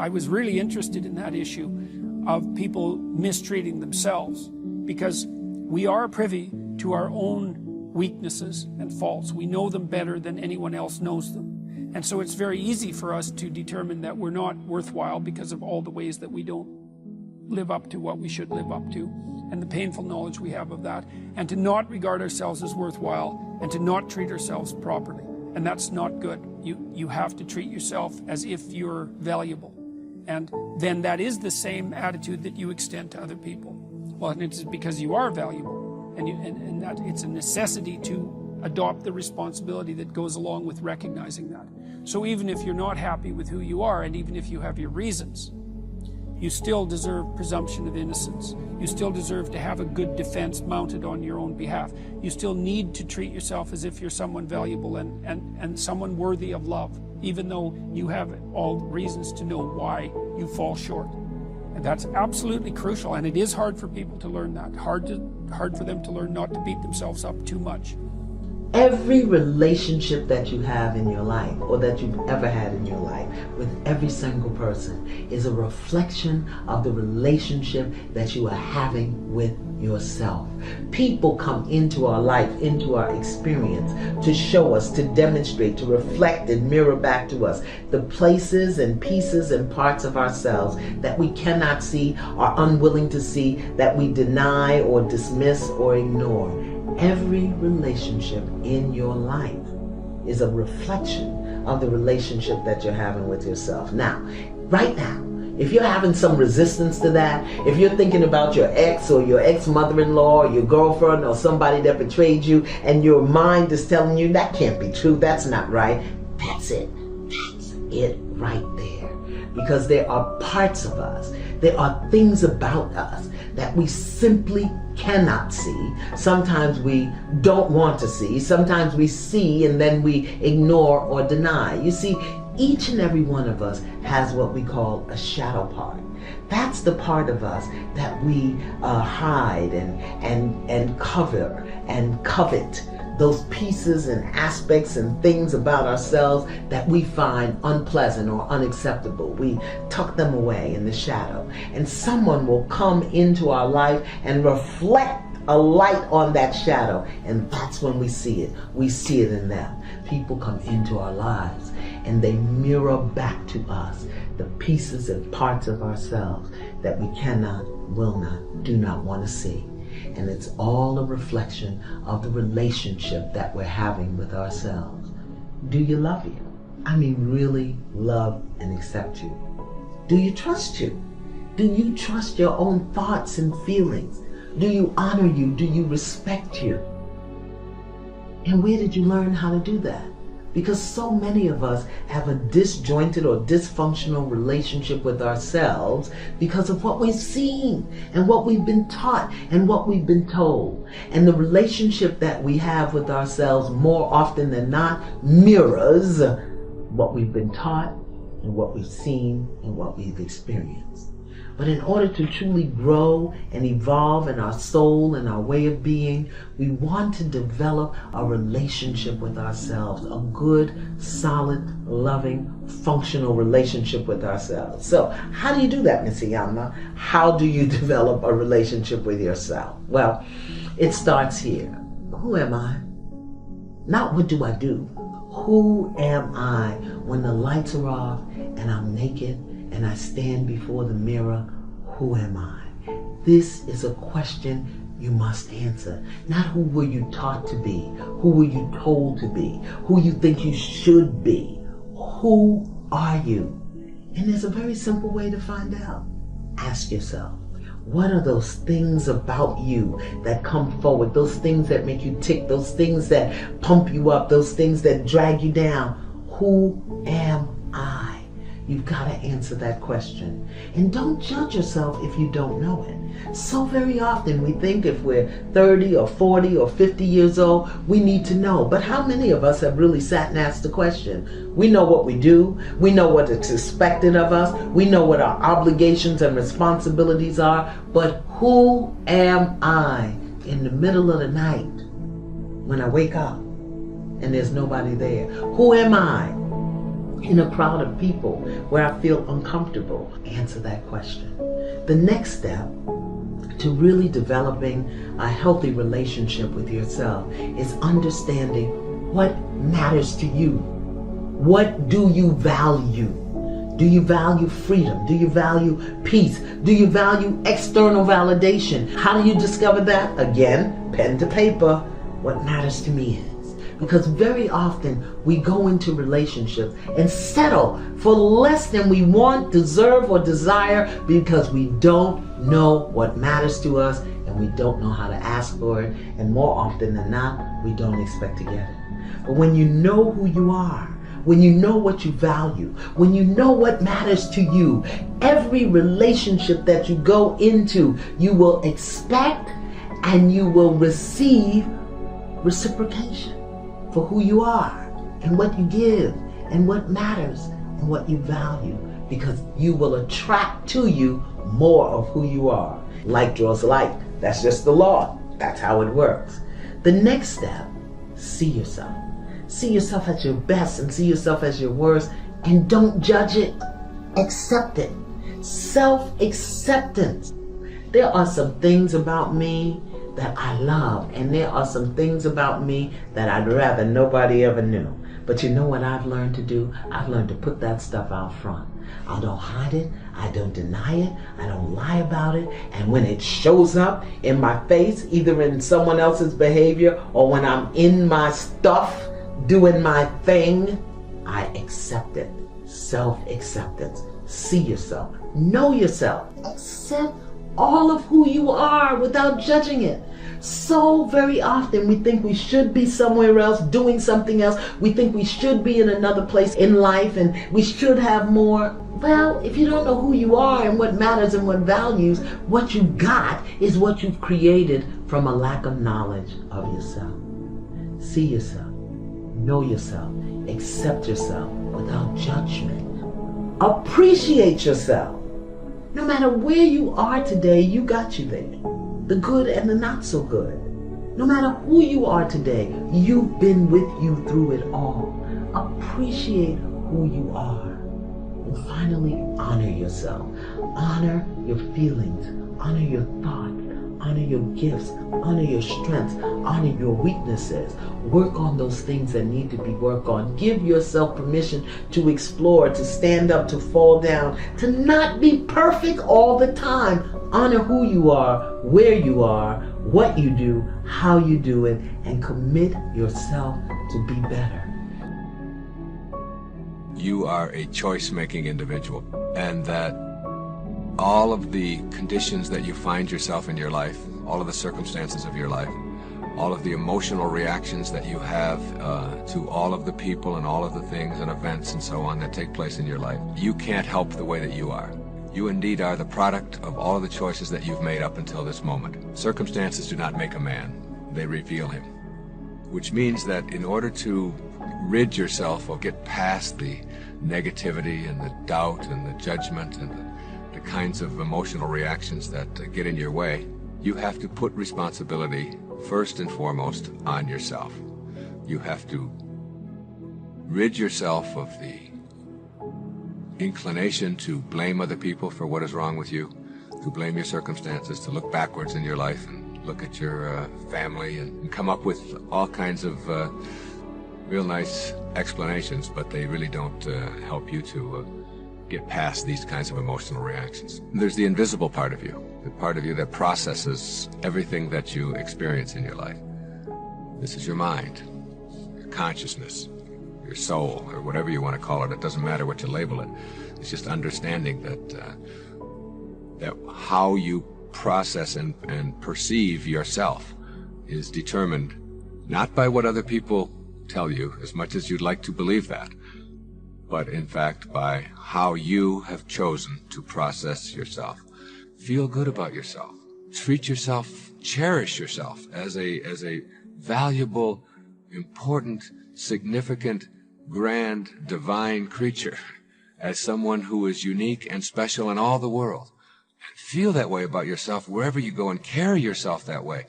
I was really interested in that issue of people mistreating themselves, because we are privy to our own weaknesses and faults. We know them better than anyone else knows them. And so it's very easy for us to determine that we're not worthwhile because of all the ways that we don't live up to what we should live up to, and the painful knowledge we have of that, and to not regard ourselves as worthwhile, and to not treat ourselves properly. And that's not good. You have to treat yourself as if you're valuable. And then that is the same attitude that you extend to other people. Well, and it's because you are valuable, and that it's a necessity to adopt the responsibility that goes along with recognizing that. So even if you're not happy with who you are, and even if you have your reasons, you still deserve presumption of innocence. You still deserve to have a good defense mounted on your own behalf. You still need to treat yourself as if you're someone valuable and someone worthy of love, even though you have all reasons to know why you fall short. And that's absolutely crucial, and it is hard for people to learn that. Hard for them to learn not to beat themselves up too much. Every relationship that you have in your life, or that you've ever had in your life, with every single person, is a reflection of the relationship that you are having with yourself. People come into our life, into our experience, to show us, to demonstrate, to reflect and mirror back to us the places and pieces and parts of ourselves that we cannot see, are unwilling to see, that we deny or dismiss or ignore. Every relationship in your life is a reflection of the relationship that you're having with yourself. Now, right now, if you're having some resistance to that, if you're thinking about your ex or your ex-mother-in-law or your girlfriend or somebody that betrayed you, and your mind is telling you that can't be true, that's not right, that's it. That's it right there. Because there are parts of us, there are things about us that we simply cannot see. Sometimes we don't want to see. Sometimes we see and then we ignore or deny. You see, each and every one of us has what we call a shadow part. That's the part of us that we hide and cover and covet. Those pieces and aspects and things about ourselves that we find unpleasant or unacceptable. We tuck them away in the shadow. And someone will come into our life and reflect a light on that shadow. And that's when we see it. We see it in them. People come into our lives and they mirror back to us the pieces and parts of ourselves that we cannot, will not, do not want to see. And it's all a reflection of the relationship that we're having with ourselves. Do you love you? I mean, really love and accept you? Do you trust you? Do you trust your own thoughts and feelings? Do you honor you? Do you respect you? And where did you learn how to do that? Because so many of us have a disjointed or dysfunctional relationship with ourselves because of what we've seen and what we've been taught and what we've been told. And the relationship that we have with ourselves more often than not mirrors what we've been taught and what we've seen and what we've experienced. But in order to truly grow and evolve in our soul and our way of being, we want to develop a relationship with ourselves, a good, solid, loving, functional relationship with ourselves. So how do you do that, Miss Iyama? How do you develop a relationship with yourself? Well, it starts here. Who am I? Not what do I do. Who am I when the lights are off and I'm naked and I stand before the mirror? Who am I? This is a question you must answer. Not who were you taught to be, who were you told to be, who you think you should be. Who are you? And there's a very simple way to find out. Ask yourself, what are those things about you that come forward, those things that make you tick, those things that pump you up, those things that drag you down? Who am I? You've got to answer that question. And don't judge yourself if you don't know it. So very often we think if we're 30 or 40 or 50 years old, we need to know. But how many of us have really sat and asked the question? We know what we do. We know what is expected of us. We know what our obligations and responsibilities are. But who am I in the middle of the night when I wake up and there's nobody there? Who am I in a crowd of people where I feel uncomfortable? Answer that question. The next step to really developing a healthy relationship with yourself is understanding what matters to you. What do you value? Do you value freedom? Do you value peace? Do you value external validation? How do you discover that? Again, pen to paper. What matters to me is. Because very often we go into relationships and settle for less than we want, deserve, or desire because we don't know what matters to us and we don't know how to ask for it. And more often than not, we don't expect to get it. But when you know who you are, when you know what you value, when you know what matters to you, every relationship that you go into, you will expect and you will receive reciprocation for who you are and what you give and what matters and what you value, because you will attract to you more of who you are. Like draws like. That's just the law. That's how it works. The next step, see yourself. See yourself at your best and see yourself as your worst, and don't judge it. Accept it. Self-acceptance. There are some things about me that I love, and there are some things about me that I'd rather nobody ever knew. But you know what I've learned to do? I've learned to put that stuff out front. I don't hide it. I don't deny it. I don't lie about it. And when it shows up in my face, either in someone else's behavior or when I'm in my stuff, doing my thing, I accept it. Self-acceptance. See yourself. Know yourself. Accept all of who you are without judging it. So very often we think we should be somewhere else, doing something else. We think we should be in another place in life and we should have more. Well, if you don't know who you are and what matters and what values, what you got is what you've created from a lack of knowledge of yourself. See yourself. Know yourself. Accept yourself without judgment. Appreciate yourself. No matter where you are today, you got you there. The good and the not so good. No matter who you are today, you've been with you through it all. Appreciate who you are. And finally, honor yourself. Honor your feelings. Honor your thoughts. Honor your gifts. Honor your strengths. Honor your weaknesses. Work on those things that need to be worked on. Give yourself permission to explore, to stand up, to fall down, to not be perfect all the time. Honor who you are, where you are, what you do, how you do it, and commit yourself to be better. You are a choice-making individual, and that all of the conditions that you find yourself in your life, all of the circumstances of your life, all of the emotional reactions that you have to all of the people and all of the things and events and so on that take place in your life, you can't help the way that you are. You indeed are the product of all of the choices that you've made up until this moment. Circumstances do not make a man, they reveal him. Which means that in order to rid yourself or get past the negativity and the doubt and the judgment and the kinds of emotional reactions that get in your way, you have to put responsibility first and foremost on yourself. You have to rid yourself of the inclination to blame other people for what is wrong with you, to blame your circumstances, to look backwards in your life and look at your family and come up with all kinds of real nice explanations, but they really don't help you to get past these kinds of emotional reactions. There's the invisible part of you, the part of you that processes everything that you experience in your life. This is your mind, your consciousness, your soul, or whatever you want to call it. It doesn't matter what you label it. It's just understanding that how you process and perceive yourself is determined not by what other people tell you, as much as you'd like to believe that, but in fact by how you have chosen to process yourself. Feel good about yourself. Treat yourself, cherish yourself as a valuable, important, significant, grand, divine creature, as someone who is unique and special in all the world. And feel that way about yourself wherever you go and carry yourself that way.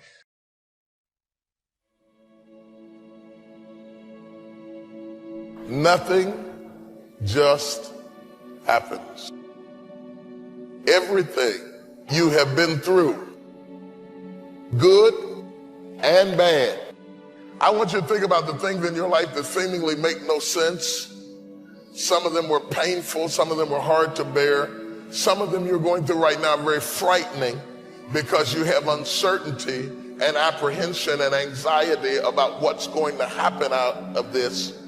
Nothing just happens. Everything you have been through, good and bad. I want you to think about the things in your life that seemingly make no sense. Some of them were painful, some of them were hard to bear. Some of them you're going through right now are very frightening because you have uncertainty and apprehension and anxiety about what's going to happen out of this.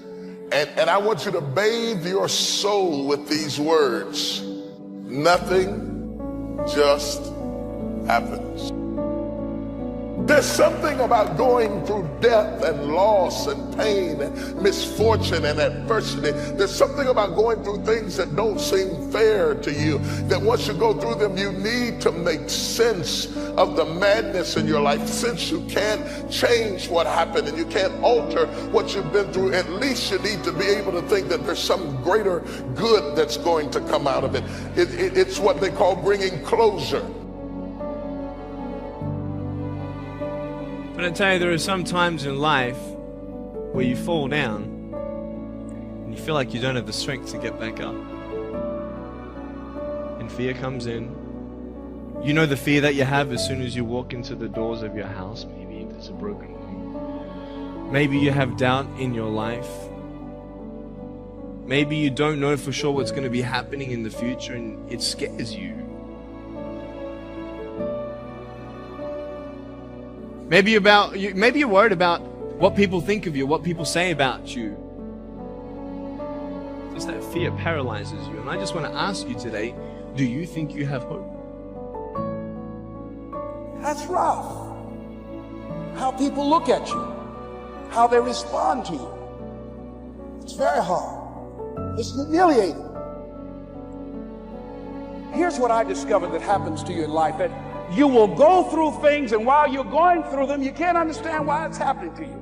And I want you to bathe your soul with these words. Nothing just happens. There's something about going through death and loss and pain and misfortune and adversity. There's something about going through things that don't seem fair to you, that once you go through them, you need to make sense of the madness in your life. Since you can't change what happened and you can't alter what you've been through, at least you need to be able to think that there's some greater good that's going to come out of it. It's what they call bringing closure. But I tell you, there are some times in life where you fall down and you feel like you don't have the strength to get back up. And fear comes in. You know the fear that you have as soon as you walk into the doors of your house. Maybe there's a broken home. Maybe you have doubt in your life. Maybe you don't know for sure what's going to be happening in the future and it scares you. Maybe you're worried about what people think of you, what people say about you. Just that fear paralyzes you. And I just want to ask you today, do you think you have hope? That's rough. How people look at you, how they respond to you. It's very hard. It's humiliating. Here's what I discovered that happens to you in life, that you will go through things, and while you're going through them, you can't understand why it's happening to you.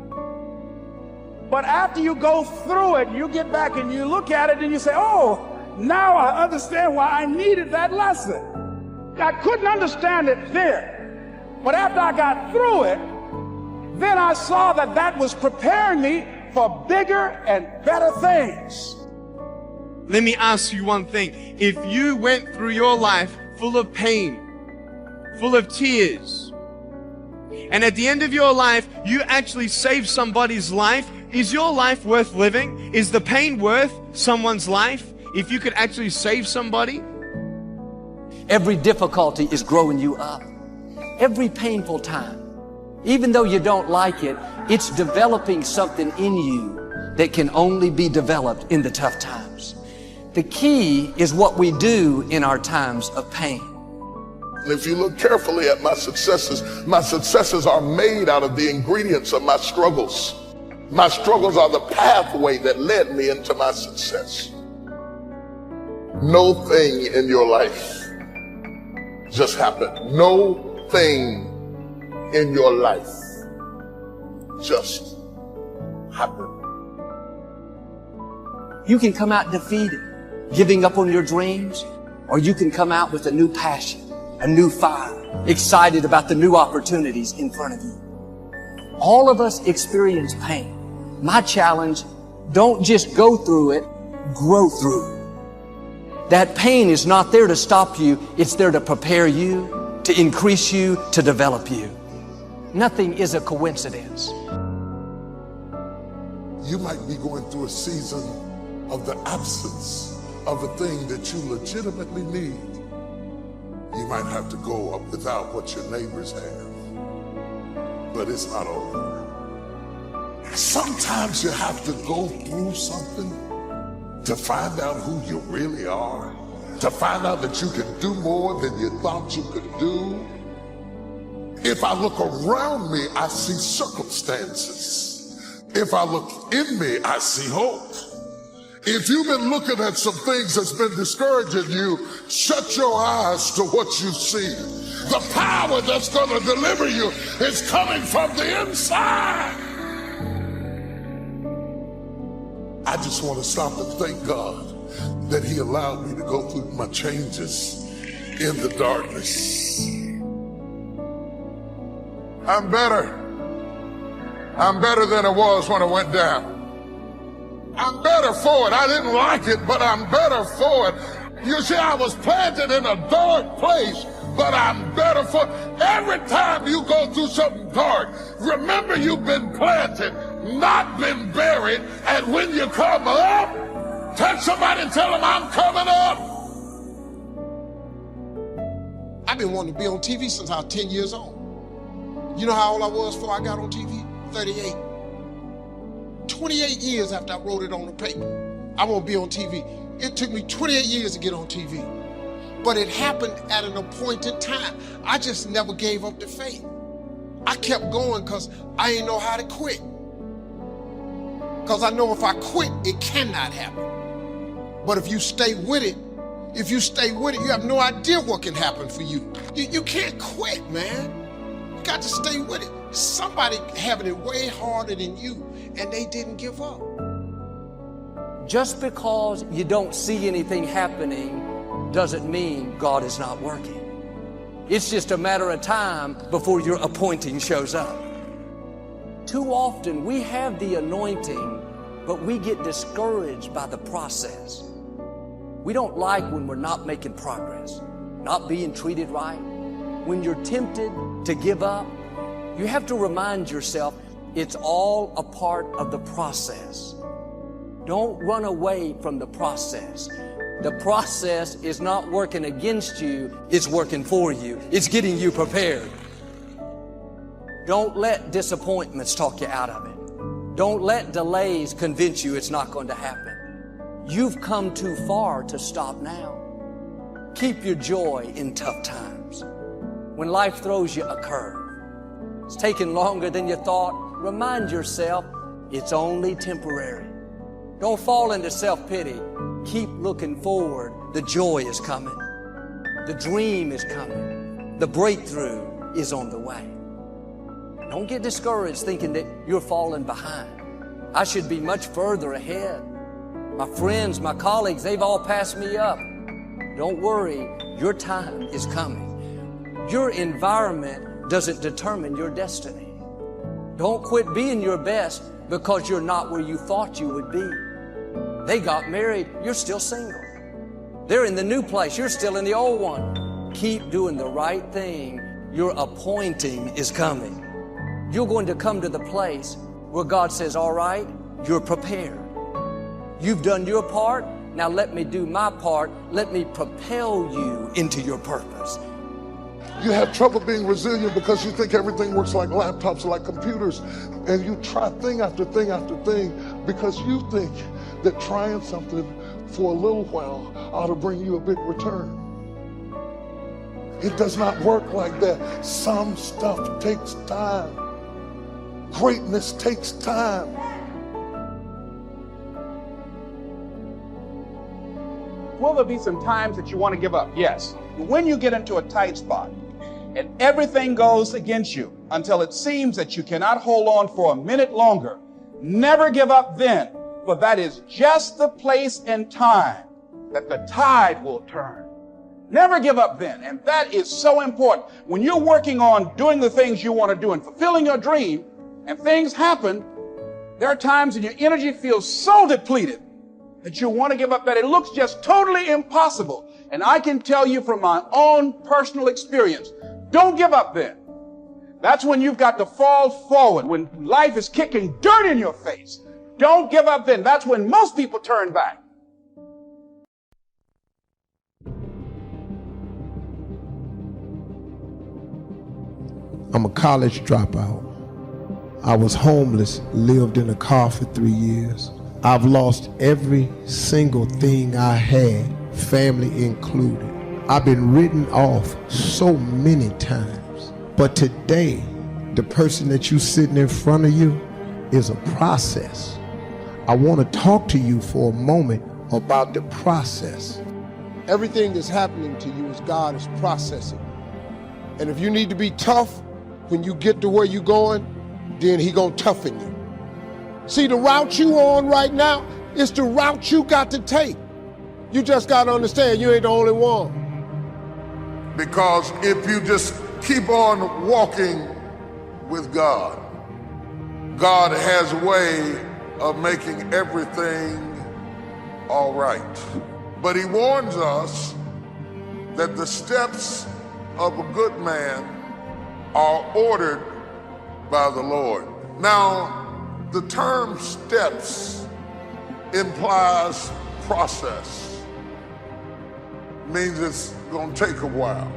But after you go through it, you get back and you look at it and you say, oh, now I understand why I needed that lesson. I couldn't understand it then. But after I got through it, then I saw that that was preparing me for bigger and better things. Let me ask you one thing. If you went through your life full of pain, full of tears, and at the end of your life, you actually saved somebody's life, is your life worth living? Is the pain worth someone's life if you could actually save somebody? Every difficulty is growing you up. Every painful time, even though you don't like it, it's developing something in you that can only be developed in the tough times. The key is what we do in our times of pain. And if you look carefully at my successes are made out of the ingredients of my struggles. My struggles are the pathway that led me into my success. No thing in your life just happened. No thing in your life just happened. You can come out defeated, giving up on your dreams, or you can come out with a new passion, a new fire, excited about the new opportunities in front of you. All of us experience pain. My challenge, don't just go through it, grow through it. That pain is not there to stop you, it's there to prepare you, to increase you, to develop you. Nothing is a coincidence. You might be going through a season of the absence of a thing that you legitimately need. You might have to go up without what your neighbors have, but it's not over. Sometimes you have to go through something to find out who you really are, to find out that you can do more than you thought you could do. If I look around me, I see circumstances. If I look in me, I see hope. If you've been looking at some things that's been discouraging you, shut your eyes to what you see. The power that's going to deliver you is coming from the inside. I just want to stop and thank God that He allowed me to go through my changes in the darkness. I'm better. I'm better than I was when I went down. I'm better for it. I didn't like it, but I'm better for it. You see, I was planted in a dark place, but I'm better for it. Every time you go through something dark, remember you've been planted, not been buried. And when you come up, touch somebody and tell them I'm coming up. I've been wanting to be on TV since I was 10 years old. You know how old I was before I got on TV? 38. 28 years after I wrote it on the paper, I want to be on TV. It took me 28 years to get on TV. But it happened at an appointed time. I just never gave up the faith. I kept going because I didn't know how to quit. Because I know if I quit, it cannot happen. But if you stay with it, you have no idea what can happen for you. You can't quit, man. You got to stay with it. Somebody having it way harder than you, and they didn't give up. Just because you don't see anything happening doesn't mean God is not working. It's just a matter of time before your appointing shows up. Too often we have the anointing, but we get discouraged by the process. We don't like when we're not making progress, not being treated right. When you're tempted to give up, you have to remind yourself it's all a part of the process. Don't run away from the process. The process is not working against you, it's working for you. It's getting you prepared. Don't let disappointments talk you out of it. Don't let delays convince you it's not going to happen. You've come too far to stop now. Keep your joy in tough times. When life throws you a curve, it's taking longer than you thought, remind yourself it's only temporary. Don't fall into self-pity. Keep looking forward. The joy is coming. The dream is coming. The breakthrough is on the way. Don't get discouraged thinking that you're falling behind. I should be much further ahead. My friends, my colleagues, they've all passed me up. Don't worry, your time is coming. Your environment doesn't determine your destiny. Don't quit being your best because you're not where you thought you would be. They got married, you're still single. They're in the new place, you're still in the old one. Keep doing the right thing. Your appointing is coming. You're going to come to the place where God says, all right, you're prepared. You've done your part, now let me do my part. Let me propel you into your purpose. You have trouble being resilient because you think everything works like laptops, like computers, and you try thing after thing after thing because you think that trying something for a little while ought to bring you a big return. It does not work like that. Some stuff takes time. Greatness takes time. Will there be some times that you want to give up? Yes. When you get into a tight spot and everything goes against you until it seems that you cannot hold on for a minute longer, never give up then, for that is just the place and time that the tide will turn. Never give up then, and that is so important. When you're working on doing the things you want to do and fulfilling your dream, and things happen, there are times when your energy feels so depleted that you want to give up, that it looks just totally impossible. And I can tell you from my own personal experience, don't give up then. That's when you've got to fall forward, when life is kicking dirt in your face. Don't give up then. That's when most people turn back. I'm a college dropout. I was homeless, lived in a car for 3 years. I've lost every single thing I had, family included. I've been written off so many times. But today, the person that you sitting in front of you is a process. I want to talk to you for a moment about the process. Everything that's happening to you is God is processing. And if you need to be tough when you get to where you're going, then He gonna toughen you. See, the route you on right now is the route you got to take. You just got to understand you ain't the only one. Because if you just keep on walking with God, God has a way of making everything all right. But he warns us that the steps of a good man are ordered by the Lord. Now, the term steps implies process. Means it's going to take a while.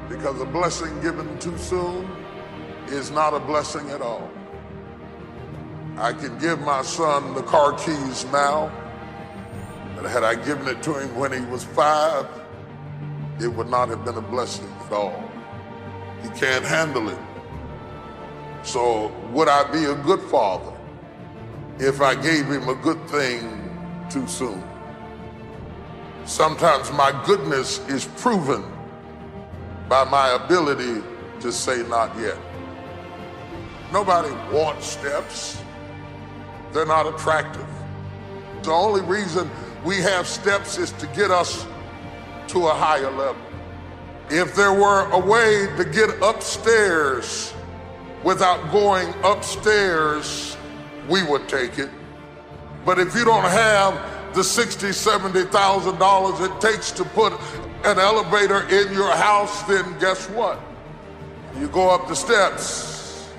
Because a blessing given too soon is not a blessing at all. I can give my son the car keys now, but had I given it to him when he was 5, it would not have been a blessing at all. He can't handle it. So would I be a good father if I gave him a good thing too soon? Sometimes my goodness is proven by my ability to say not yet. Nobody wants steps. They're not attractive. The only reason we have steps is to get us to a higher level. If there were a way to get upstairs without going upstairs, we would take it. But if you don't have the $60,000, $70,000 it takes to put an elevator in your house, then guess what? You go up the steps.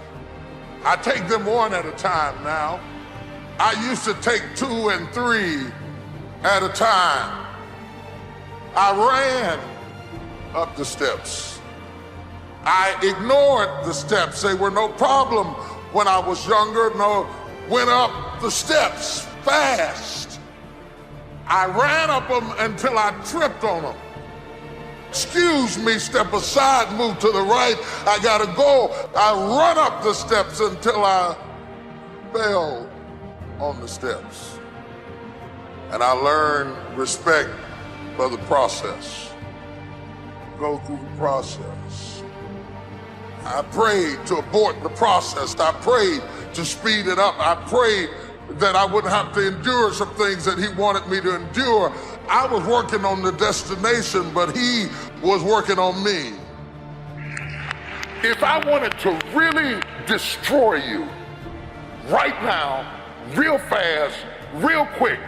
I take them one at a time now. I used to take 2 and 3 at a time. I ran up the steps. I ignored the steps. They were no problem when I was younger. No, went up the steps fast. I ran up them until I tripped on them. Excuse me, step aside, move to the right. I gotta go. I run up the steps until I fell on the steps. And I learned respect for the process. Go through the process. I prayed to abort the process. I prayed to speed it up. I prayed that I wouldn't have to endure some things that he wanted me to endure. I was working on the destination, but he was working on me. If I wanted to really destroy you right now, real fast, real quick,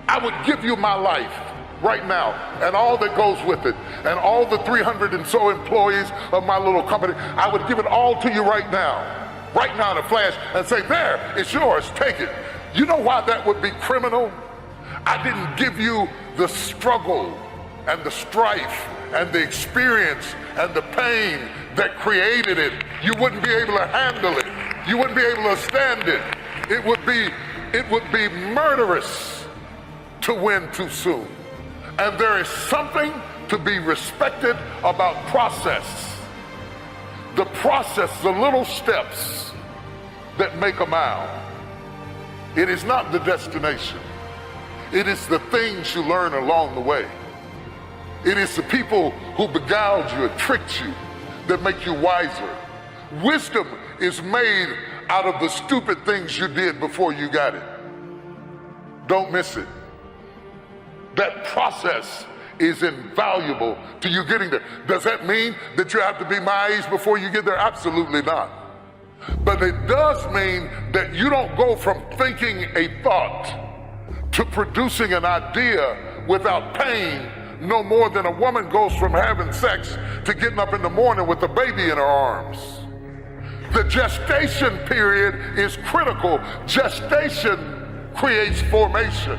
I would give you my life right now and all that goes with it and all the 300 and so employees of my little company. I would give it all to you right now in a flash, and say, there, it's yours, take it. You know why that would be criminal? I didn't give you the struggle and the strife and the experience and the pain that created it. You wouldn't be able to handle it. You wouldn't be able to stand it. It would be murderous to win too soon. And there is something to be respected about process. The process, the little steps that make a mile. It is not the destination. It is the things you learn along the way. It is the people who beguiled you and tricked you that make you wiser. Wisdom is made out of the stupid things you did before you got it. Don't miss it. That process is invaluable to you getting there. Does that mean that you have to be my age before you get there? Absolutely not. But it does mean that you don't go from thinking a thought to producing an idea without pain no more than a woman goes from having sex to getting up in the morning with a baby in her arms. The gestation period is critical. Gestation creates formation.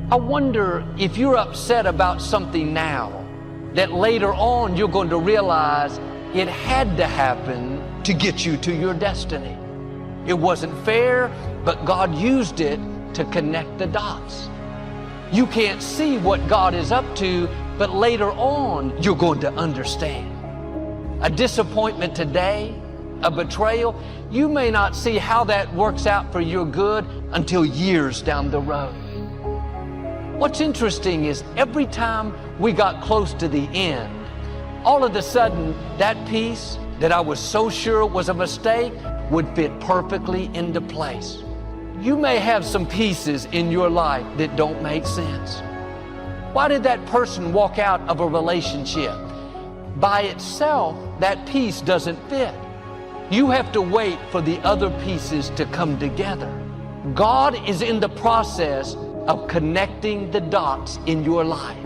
I wonder if you're upset about something now that later on you're going to realize it had to happen to get you to your destiny. It wasn't fair, but God used it to connect the dots. You can't see what God is up to, but later on you're going to understand. A disappointment today, a betrayal, you may not see how that works out for your good until years down the road. What's interesting is every time we got close to the end, all of a sudden that piece that I was so sure was a mistake would fit perfectly into place. You may have some pieces in your life that don't make sense. Why did that person walk out of a relationship? By itself, that piece doesn't fit. You have to wait for the other pieces to come together. God is in the process of connecting the dots in your life.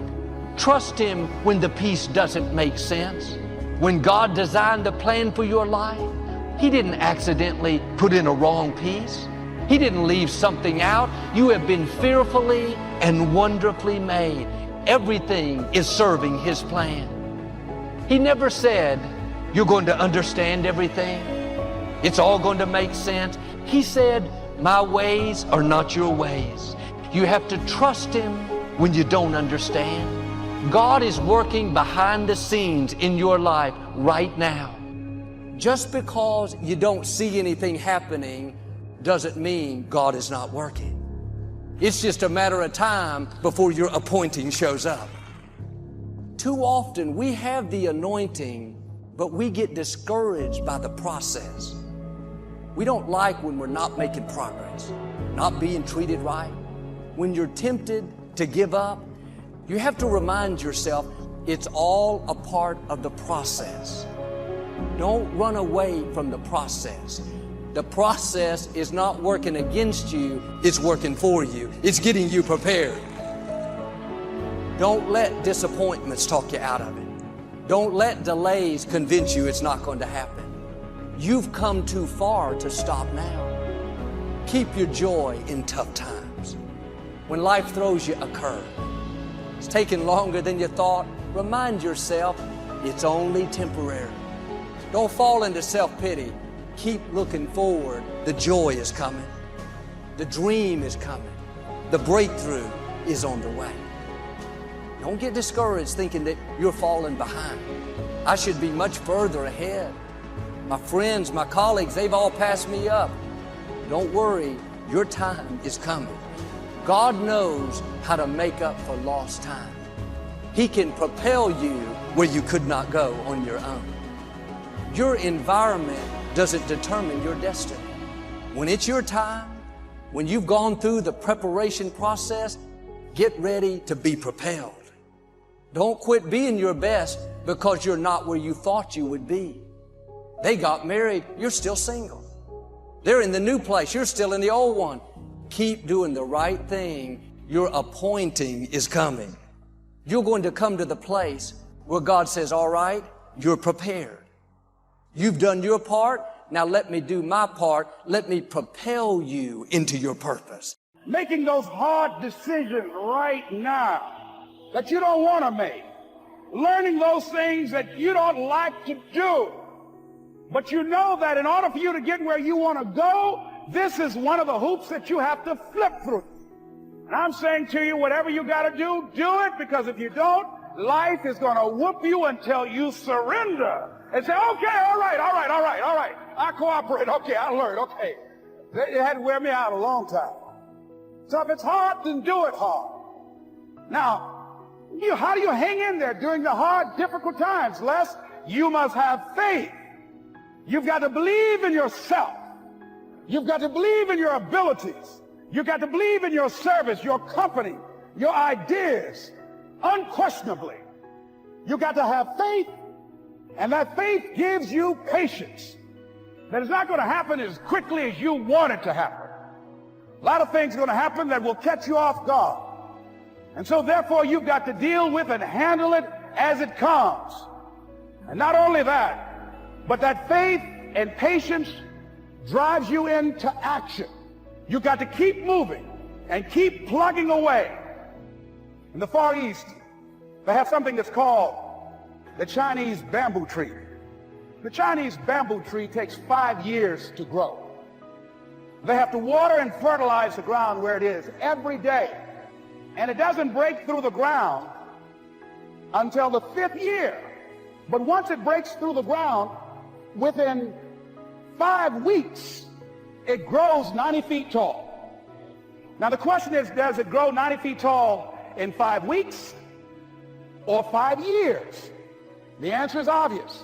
Trust Him when the piece doesn't make sense. When God designed the plan for your life, He didn't accidentally put in a wrong piece. He didn't leave something out. You have been fearfully and wonderfully made. Everything is serving His plan. He never said, you're going to understand everything. It's all going to make sense. He said, my ways are not your ways. You have to trust Him when you don't understand. God is working behind the scenes in your life right now. Just because you don't see anything happening doesn't mean God is not working. It's just a matter of time before your appointing shows up. Too often we have the anointing, but we get discouraged by the process. We don't like when we're not making progress, not being treated right. When you're tempted to give up, you have to remind yourself it's all a part of the process. Don't run away from the process. The process is not working against you, it's working for you. It's getting you prepared. Don't let disappointments talk you out of it. Don't let delays convince you it's not going to happen. You've come too far to stop now. Keep your joy in tough times. When life throws you a curve, it's taking longer than you thought, remind yourself it's only temporary. Don't fall into self-pity. Keep looking forward. The joy is coming. The dream is coming. The breakthrough is on the way. Don't get discouraged thinking that you're falling behind. I should be much further ahead. My friends, my colleagues, they've all passed me up. Don't worry, your time is coming. God knows how to make up for lost time. He can propel you where you could not go on your own. Your environment doesn't determine your destiny. When it's your time, when you've gone through the preparation process, get ready to be propelled. Don't quit being your best because you're not where you thought you would be. They got married, you're still single. They're in the new place, you're still in the old one. Keep doing the right thing. Your appointing is coming. You're going to come to the place where God says, all right, you're prepared. You've done your part. Now let me do my part. Let me propel you into your purpose. Making those hard decisions right now that you don't want to make. Learning those things that you don't like to do. But you know that in order for you to get where you want to go, this is one of the hoops that you have to flip through. And I'm saying to you, whatever you got to do it, because if you don't, life is going to whoop you until you surrender and say, okay, all right. I cooperate. Okay, I learned. Okay. It had to wear me out a long time. So if it's hard, then do it hard. Now, how do you hang in there during the hard, difficult times? Les, you must have faith. You've got to believe in yourself. You've got to believe in your abilities. You've got to believe in your service, your company, your ideas, unquestionably. You've got to have faith, and that faith gives you patience. That it's not going to happen as quickly as you want it to happen. A lot of things are going to happen that will catch you off guard. And so therefore you've got to deal with and handle it as it comes. And not only that, but that faith and patience drives you into action. You've got to keep moving and keep plugging away. In the Far East, they have something that's called the Chinese bamboo tree. The Chinese bamboo tree takes 5 years to grow. They have to water and fertilize the ground where it is every day. And it doesn't break through the ground until the 5th year. But once it breaks through the ground, within 5 weeks, it grows 90 feet tall. Now the question is, does it grow 90 feet tall in 5 weeks or 5 years? The answer is obvious.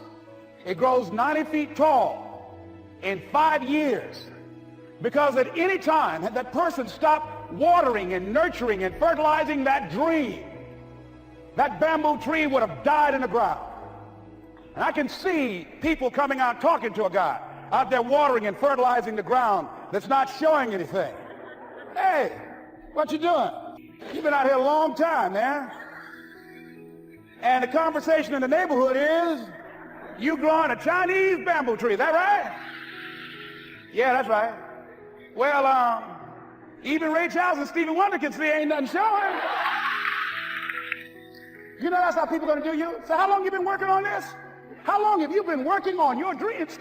It grows 90 feet tall in 5 years. Because at any time, had that person stopped watering and nurturing and fertilizing that dream, that bamboo tree would have died in the ground. And I can see people coming out talking to a guy out there watering and fertilizing the ground that's not showing anything. Hey, what you doing? You've been out here a long time, man. And the conversation in the neighborhood is, you growing a Chinese bamboo tree, is that right? Yeah, that's right. Well, even Ray Charles and Stevie Wonder can see ain't nothing showing. You know that's how people are going to do you? So how long you been working on this? How long have you been working on your dreams?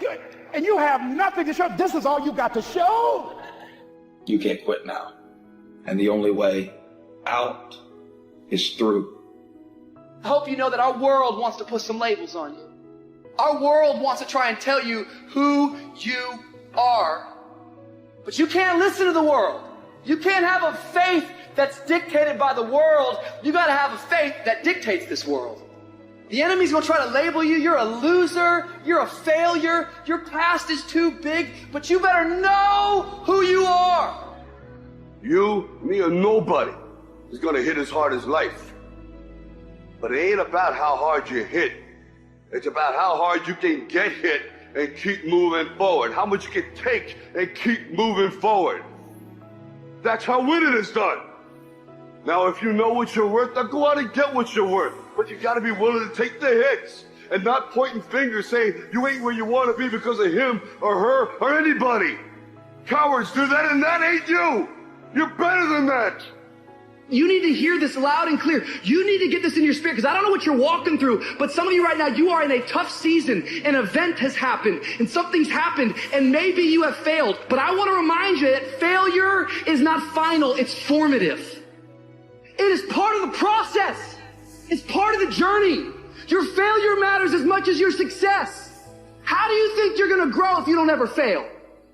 And you have nothing to show. This is all you got to show. You can't quit now. And the only way out is through. I hope you know that our world wants to put some labels on you. Our world wants to try and tell you who you are. But you can't listen to the world. You can't have a faith that's dictated by the world. You got to have a faith that dictates this world. The enemy's going to try to label you. You're a loser. You're a failure. Your past is too big. But you better know who you are. You, me, or nobody is going to hit as hard as life. But it ain't about how hard you hit. It's about how hard you can get hit and keep moving forward. How much you can take and keep moving forward. That's how winning is done. Now, if you know what you're worth, then go out and get what you're worth. But you got to be willing to take the hits and not pointing fingers saying you ain't where you want to be because of him or her or anybody. Cowards do that, and that ain't you. You're better than that. You need to hear this loud and clear. You need to get this in your spirit, because I don't know what you're walking through, but some of you right now, you are in a tough season. An event has happened, and something's happened, and maybe you have failed. But I want to remind you that failure is not final, it's formative. It is part of the process. It's part of the journey. Your failure matters as much as your success. How do you think you're going to grow if you don't ever fail?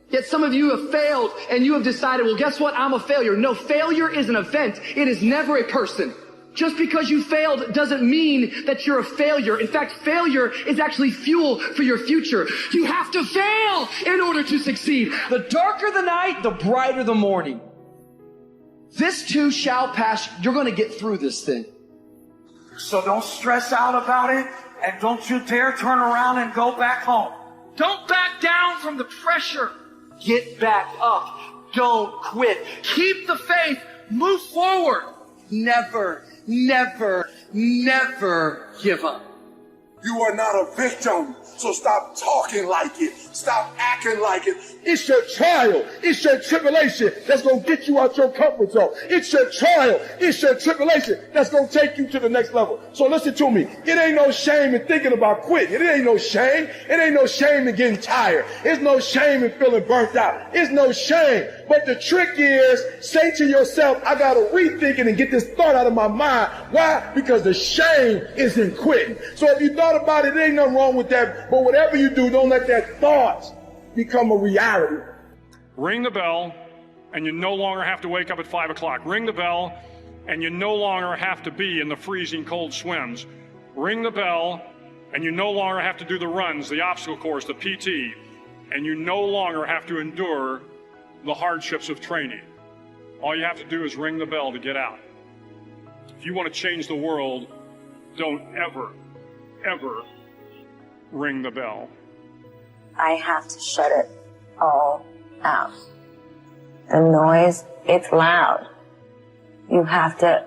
Yet some of you have failed and you have decided, well, guess what? I'm a failure. No, failure is an event. It is never a person. Just because you failed doesn't mean that you're a failure. In fact, failure is actually fuel for your future. You have to fail in order to succeed. The darker the night, the brighter the morning. This too shall pass. You're going to get through this thing. So don't stress out about it, and don't you dare turn around and go back home. Don't back down from the pressure. Get back up. Don't quit. Keep the faith. Move forward. Never, never, never give up. You are not a victim, so stop talking like it. Stop acting like it. It's your trial. It's your tribulation that's going to get you out your comfort zone. It's your trial. It's your tribulation that's going to take you to the next level. So listen to me. It ain't no shame in thinking about quitting. It ain't no shame. It ain't no shame in getting tired. It's no shame in feeling burnt out. It's no shame. But the trick is, say to yourself, I got to rethink it and get this thought out of my mind. Why? Because the shame is in quitting. So if you thought about it, there ain't nothing wrong with that. But whatever you do, don't let that thought become a reality. Ring the bell, and you no longer have to wake up at 5 o'clock. Ring the bell, and you no longer have to be in the freezing cold swims. Ring the bell, and you no longer have to do the runs, the obstacle course, the PT, and you no longer have to endure the hardships of training. All you have to do is ring the bell to get out. If you want to change the world, don't ever, ever ring the bell. I have to shut it all out. The noise, it's loud. You have to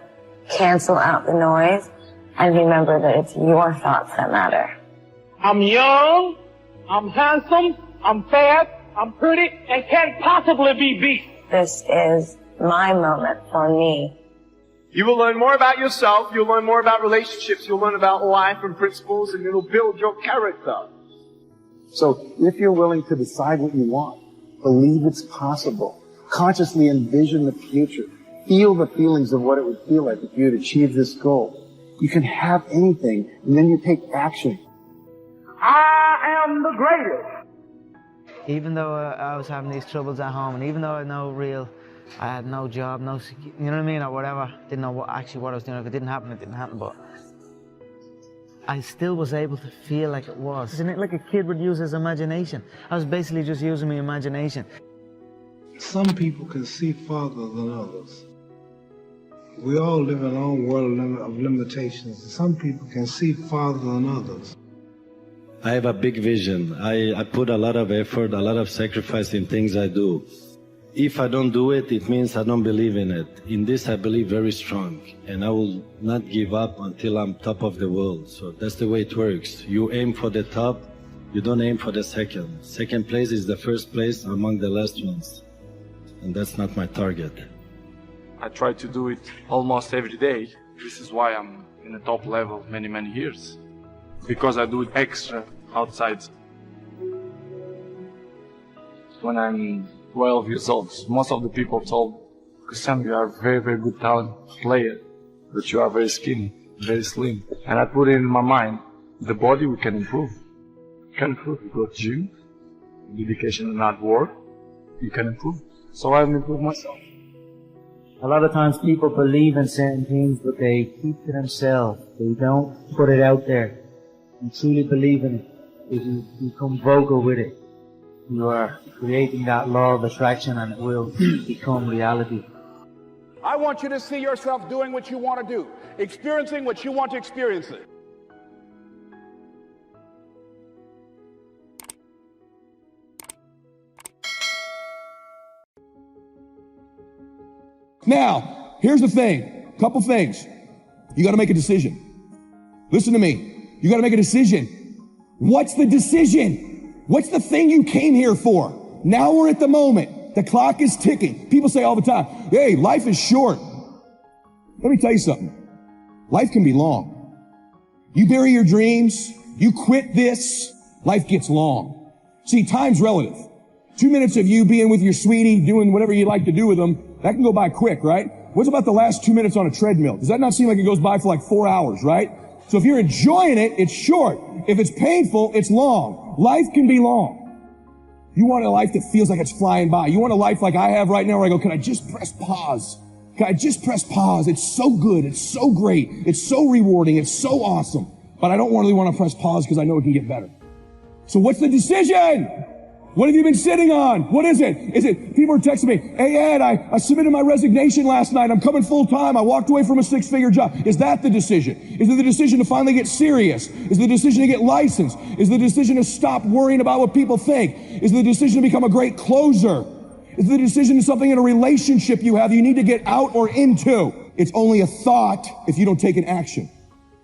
cancel out the noise and remember that it's your thoughts that matter. I'm young, I'm handsome, I'm fast, I'm pretty, and can't possibly be beat. This is my moment for me. You will learn more about yourself, you'll learn more about relationships, you'll learn about life and principles, and it'll build your character. So if you're willing to decide what you want, believe it's possible, consciously envision the future, feel the feelings of what it would feel like if you had achieved this goal, you can have anything, and then you take action. I am the greatest. Even though I was having these troubles at home, and even though I had no job, you know what I mean, or whatever, didn't know what I was doing. If it didn't happen, it didn't happen, but I still was able to feel like it was. Isn't it like a kid would use his imagination? I was basically just using my imagination. Some people can see farther than others. We all live in our own world of limitations. Some people can see farther than others. I have a big vision. I put a lot of effort, a lot of sacrifice in things I do. If I don't do it, it means I don't believe in it. In this, I believe very strong, and I will not give up until I'm top of the world. So that's the way it works. You aim for the top, you don't aim for the second. Second place is the first place among the last ones, and that's not my target. I try to do it almost every day. This is why I'm in the top level many years, because I do it extra outside. When I'm 12 years old, most of the people told, Cristiano, you are a very good talent player, but you are very skinny, very slim. And I put it in my mind, the body we can improve. You can improve. You go to gym, dedication and hard work, you can improve. So I'll improve myself. A lot of times people believe in certain things, but they keep to themselves. They don't put it out there and truly believe in it. If you become vocal with it, you are creating that law of attraction, and it will become reality. I want you to see yourself doing what you want to do, experiencing what you want to experience. Now, here's the thing. Couple things. You got to make a decision. Listen to me. You got to make a decision. What's the decision? What's the thing you came here for? Now we're at the moment. The clock is ticking. People say all the time, hey, life is short. Let me tell you something. Life can be long. You bury your dreams, you quit this, life gets long. See, time's relative. 2 minutes of you being with your sweetie, doing whatever you like to do with them, that can go by quick, right? What's about the last 2 minutes on a treadmill? Does that not seem like it goes by for like 4 hours, right? So if you're enjoying it, it's short. If it's painful, it's long. Life can be long. You want a life that feels like it's flying by. You want a life like I have right now where I go, can I just press pause? Can I just press pause? It's so good. It's so great. It's so rewarding. It's so awesome. But I don't really want to press pause because I know it can get better. So what's the decision? What have you been sitting on? What is it? Is it, people are texting me, hey Ed, I submitted my resignation last night. I'm coming full time. I walked away from a 6-figure job. Is that the decision? Is it the decision to finally get serious? Is it the decision to get licensed? Is it the decision to stop worrying about what people think? Is it the decision to become a great closer? Is it the decision to something in a relationship you have you need to get out or into? It's only a thought if you don't take an action.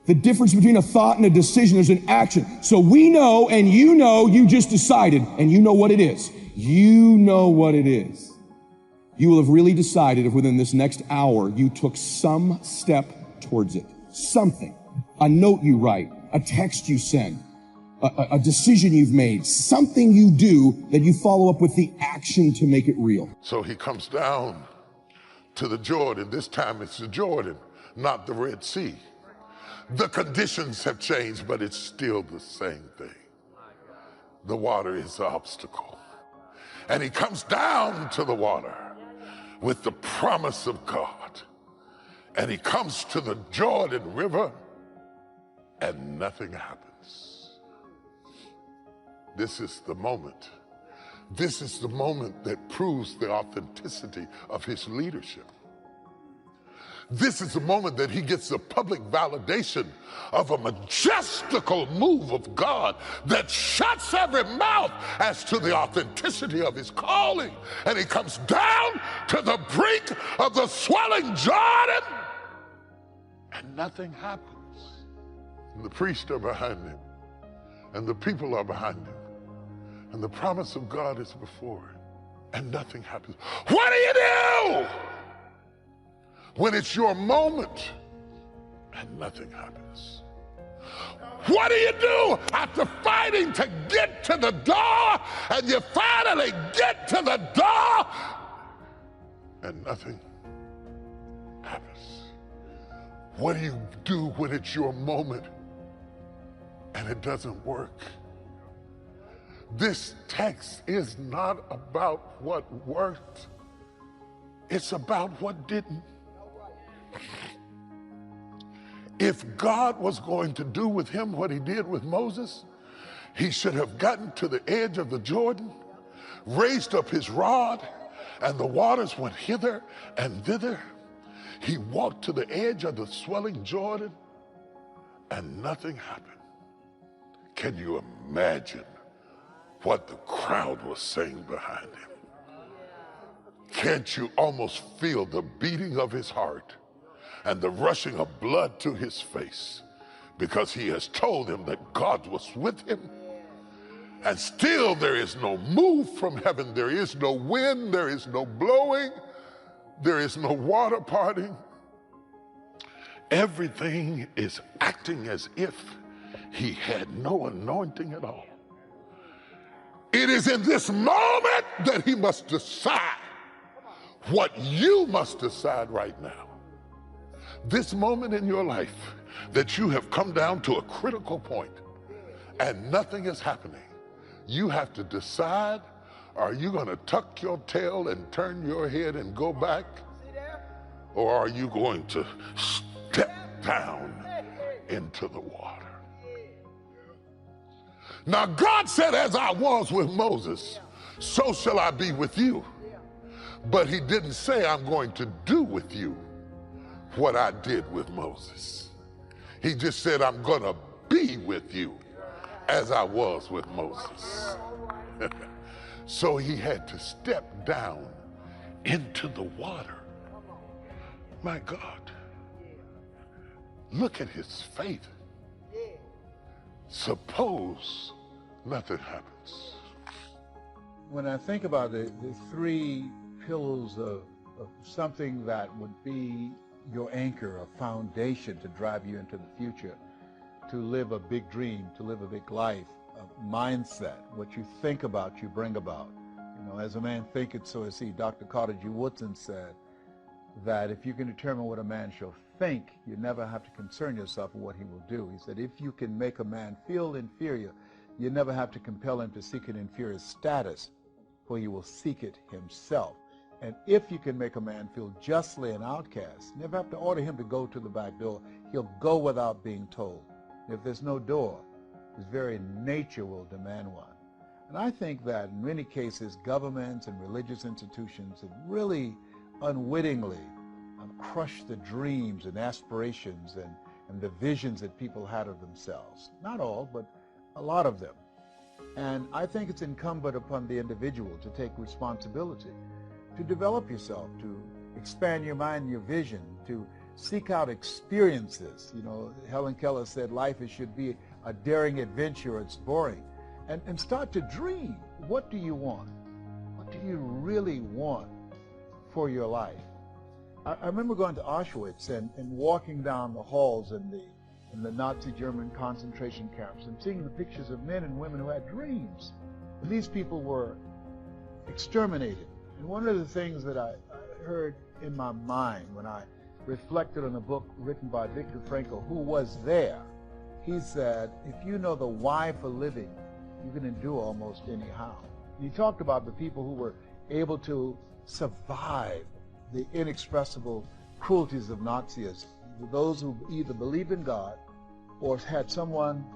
The difference between a thought and a decision is an action. So we know, and you just decided, and you know what it is. You know what it is. You will have really decided if within this next hour you took some step towards it. Something. A note you write, a text you send, a decision you've made, something you do that you follow up with the action to make it real. So he comes down to the Jordan. This time it's the Jordan, not the Red Sea. The conditions have changed, but it's still the same thing. The water is the obstacle. And he comes down to the water with the promise of God. And he comes to the Jordan River, and nothing happens. This is the moment. This is the moment that proves the authenticity of his leadership. This is the moment that he gets the public validation of a majestical move of God that shuts every mouth as to the authenticity of his calling. And he comes down to the brink of the swelling Jordan, and nothing happens. And the priests are behind him, and the people are behind him, and the promise of God is before him, and nothing happens. What do you do when it's your moment and nothing happens? What do you do after fighting to get to the door and you finally get to the door and nothing happens? What do you do when it's your moment and it doesn't work? This text is not about what worked. It's about what didn't. If God was going to do with him what he did with Moses, he should have gotten to the edge of the Jordan, raised up his rod, and the waters went hither and thither. He walked to the edge of the swelling Jordan, and nothing happened. Can you imagine what the crowd was saying behind him? Can't you almost feel the beating of his heart and the rushing of blood to his face, because he has told him that God was with him? And still there is no move from heaven. There is no wind. There is no blowing. There is no water parting. Everything is acting as if he had no anointing at all. It is in this moment that he must decide what you must decide right now. This moment in your life that you have come down to a critical point and nothing is happening. You have to decide, are you going to tuck your tail and turn your head and go back? Or are you going to step down into the water? Now God said, as I was with Moses, so shall I be with you. But he didn't say, I'm going to do with you what I did with Moses. He just said, I'm going to be with you as I was with Moses. So he had to step down into the water. My God, look at his faith. Suppose nothing happens. When I think about the three pillars of something that would be your anchor, a foundation to drive you into the future, to live a big dream, to live a big life, a mindset, what you think about, you bring about. You know, as a man thinketh, so is he. Dr. Carter G. Woodson said that if you can determine what a man shall think, you never have to concern yourself with what he will do. He said, if you can make a man feel inferior, you never have to compel him to seek an inferior status, for he will seek it himself. And if you can make a man feel justly an outcast, you never have to order him to go to the back door. He'll go without being told. If there's no door, his very nature will demand one. And I think that in many cases, governments and religious institutions have really unwittingly crushed the dreams and aspirations and the visions that people had of themselves. Not all, but a lot of them. And I think it's incumbent upon the individual to take responsibility, to develop yourself, to expand your mind and your vision, to seek out experiences. You know, Helen Keller said life should be a daring adventure, it's boring. And start to dream. What do you want? What do you really want for your life? I remember going to Auschwitz and walking down the halls in the Nazi German concentration camps and seeing the pictures of men and women who had dreams. And these people were exterminated. And one of the things that I heard in my mind when I reflected on a book written by Viktor Frankl, who was there, he said, if you know the why for living, you can endure almost anyhow. And he talked about the people who were able to survive the inexpressible cruelties of Nazism, those who either believed in God or had someone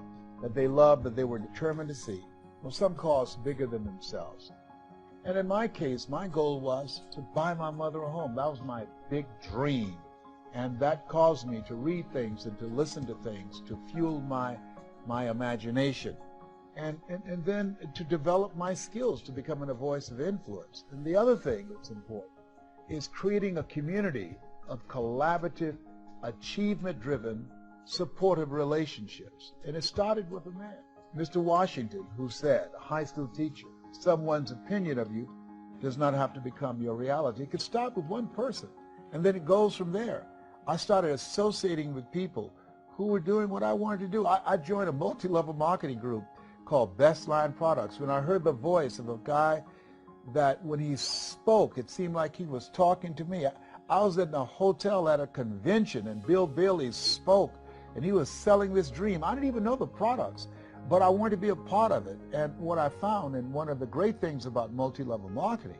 that they loved that they were determined to see, or some cause bigger than themselves. And in my case, my goal was to buy my mother a home. That was my big dream. And that caused me to read things and to listen to things, to fuel my imagination. And then to develop my skills to becoming a voice of influence. And the other thing that's important is creating a community of collaborative, achievement-driven, supportive relationships. And it started with a man, Mr. Washington, who said, a high school teacher, someone's opinion of you does not have to become your reality. It could start with one person, and then it goes from there. I started associating with people who were doing what I wanted to do. I joined a multi-level marketing group called Best Line Products. When I heard the voice of a guy that when he spoke, it seemed like he was talking to me. I was in a hotel at a convention, and Bill Bailey spoke, and he was selling this dream. I didn't even know the products, but I wanted to be a part of it. And what I found, and one of the great things about multi-level marketing,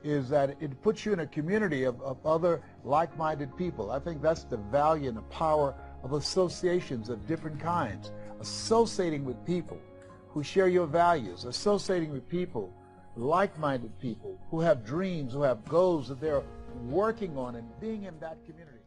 is that it puts you in a community of other like-minded people. I think that's the value and the power of associations of different kinds. Associating with people who share your values, associating with people, like-minded people who have dreams, who have goals that they're working on, and being in that community.